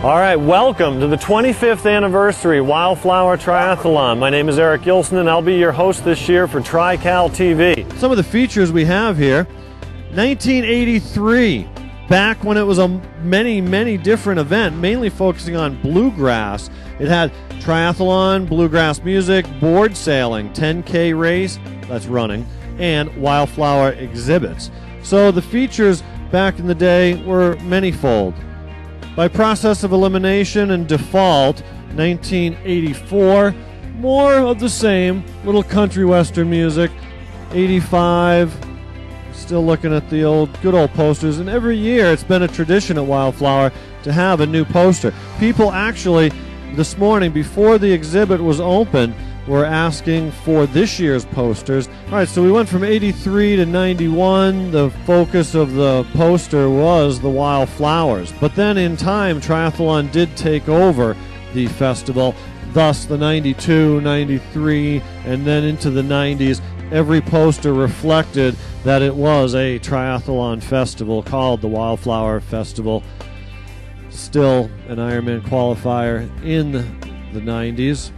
All right, welcome to the 25th anniversary Wildflower Triathlon. My name is Eric Gilson, and I'll be your host this year for TriCal TV. Some of the features we have here: 1983, back when it was a many different event, mainly focusing on bluegrass. It had triathlon, bluegrass music, board sailing, 10K race, that's running, and wildflower exhibits. So the features back in the day were manyfold. By process of elimination and default, 1984, more of the same, little country western music. 85, still looking at the good old posters, and every year it's been a tradition at Wildflower to have a new poster. People actually, this morning, before the exhibit was open, were asking for this year's posters. All right, so we went from 83 to 91. The focus of the poster was the wildflowers. But then in time, triathlon did take over the festival. Thus, the 92, 93, and then into the 90s, every poster reflected that it was a triathlon festival called the Wildflower Festival. Still an Ironman qualifier in the 90s.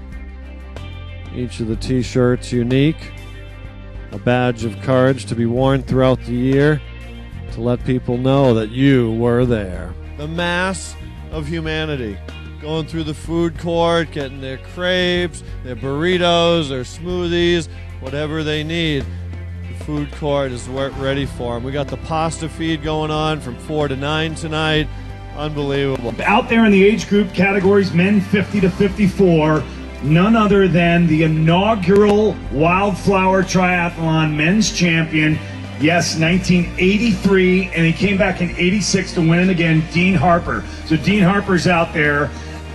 Each of the t-shirts unique, a badge of courage to be worn throughout the year to let people know that you were there. The mass of humanity going through the food court, getting their crepes, their burritos, their smoothies, whatever they need. The food court is ready for them. We got the pasta feed going on from 4 to 9 tonight. Unbelievable. Out there in the age group categories, men 50 to 54, none other than the inaugural Wildflower Triathlon men's champion. Yes, 1983, and he came back in 86 to win it again, Dean Harper. So Dean Harper's out there,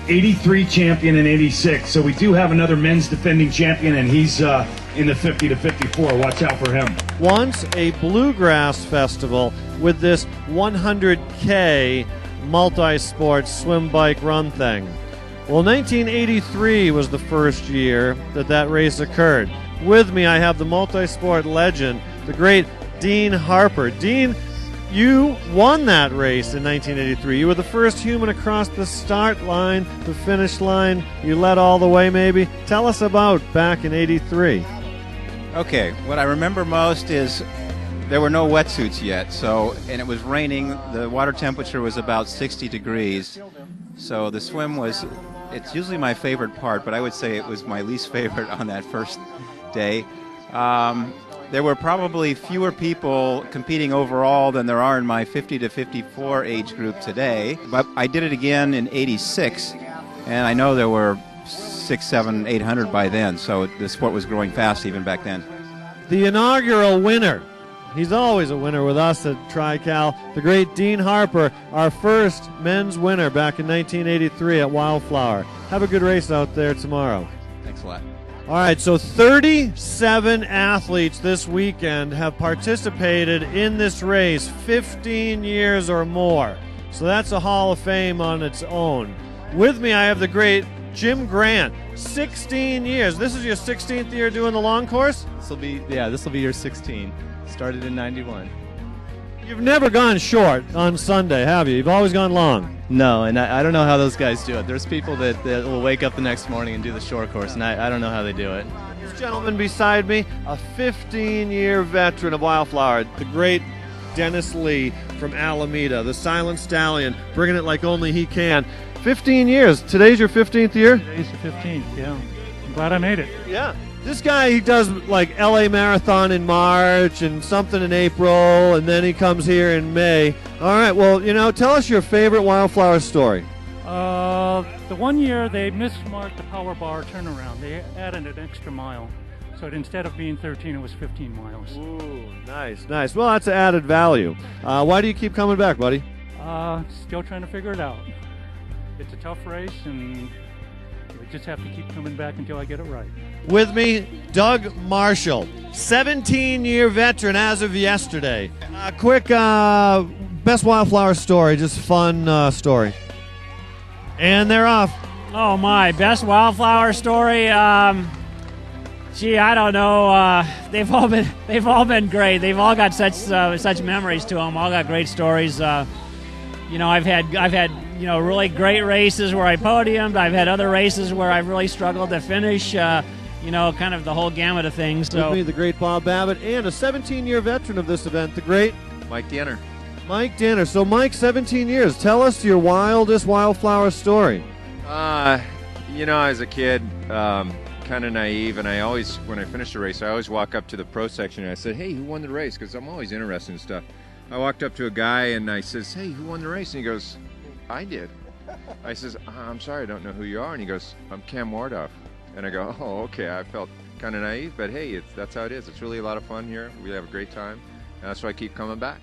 83 champion in 86. So we do have another men's defending champion, and he's in the 50 to 54. Watch out for him. Once a bluegrass festival with this 100K multi-sport swim, bike, run thing. Well, 1983 was the first year that race occurred. With me, I have the multi-sport legend, the great Dean Harper. Dean, you won that race in 1983. You were the first human across the start line, the finish line. You led all the way, maybe. Tell us about back in 83. Okay, what I remember most is there were no wetsuits yet, and it was raining. The water temperature was about 60 degrees, so the swim was... It's usually my favorite part, but I would say it was my least favorite on that first day. There were probably fewer people competing overall than there are in my 50 to 54 age group today. But I did it again in 86, and I know there were 600, 700, 800 by then, so the sport was growing fast even back then. The inaugural winner. He's always a winner with us at TriCal. The great Dean Harper, our first men's winner back in 1983 at Wildflower. Have a good race out there tomorrow. Thanks a lot. All right, so 37 athletes this weekend have participated in this race, 15 years or more. So that's a Hall of Fame on its own. With me, I have the great Jim Grant, 16 years. This is your 16th year doing the long course? This will be your 16. Started in 91. You've never gone short on Sunday, have you? You've always gone long. No, and I don't know how those guys do it. There's people that will wake up the next morning and do the short course, and I don't know how they do it. This gentleman beside me, a 15-year veteran of Wildflower, the great Dennis Lee from Alameda, the Silent Stallion, bringing it like only he can. 15 years. Today's your 15th year? Today's the 15th, yeah. I'm glad I made it. Yeah. This guy, he does like LA Marathon in March and something in April, and then he comes here in May. All right, well, tell us your favorite Wildflower story. The one year they mismarked the power bar turnaround. They added an extra mile. So instead of being 13, it was 15 miles. Ooh, nice. Well, that's added value. Why do you keep coming back, buddy? Still trying to figure it out. It's a tough race, and just have to keep coming back until I get it right. With me, Doug Marshall, 17-year veteran as of yesterday. Quick best Wildflower story, just fun story. And they're off. Oh my, best Wildflower story. Gee, I don't know. They've all been great. They've all got such memories to them. All got great stories. I've had really great races where I podiumed. I've had other races where I've really struggled to finish. Kind of the whole gamut of things. So. With me, the great Bob Babbitt, and a 17-year veteran of this event, the great Mike Danner. Mike Danner. So, Mike, 17 years. Tell us your wildest Wildflower story. As a kid, kind of naive, and I always, when I finished a race, I always walk up to the pro section and I said, "Hey, who won the race?" Because I'm always interested in stuff. I walked up to a guy and I says, "Hey, who won the race?" And he goes, "I did." I says, "I'm sorry, I don't know who you are." And he goes, "I'm Cam Wardoff." And I go, "Oh, okay." I felt kind of naive, but hey, that's how it is. It's really a lot of fun here. We have a great time, and that's why I keep coming back.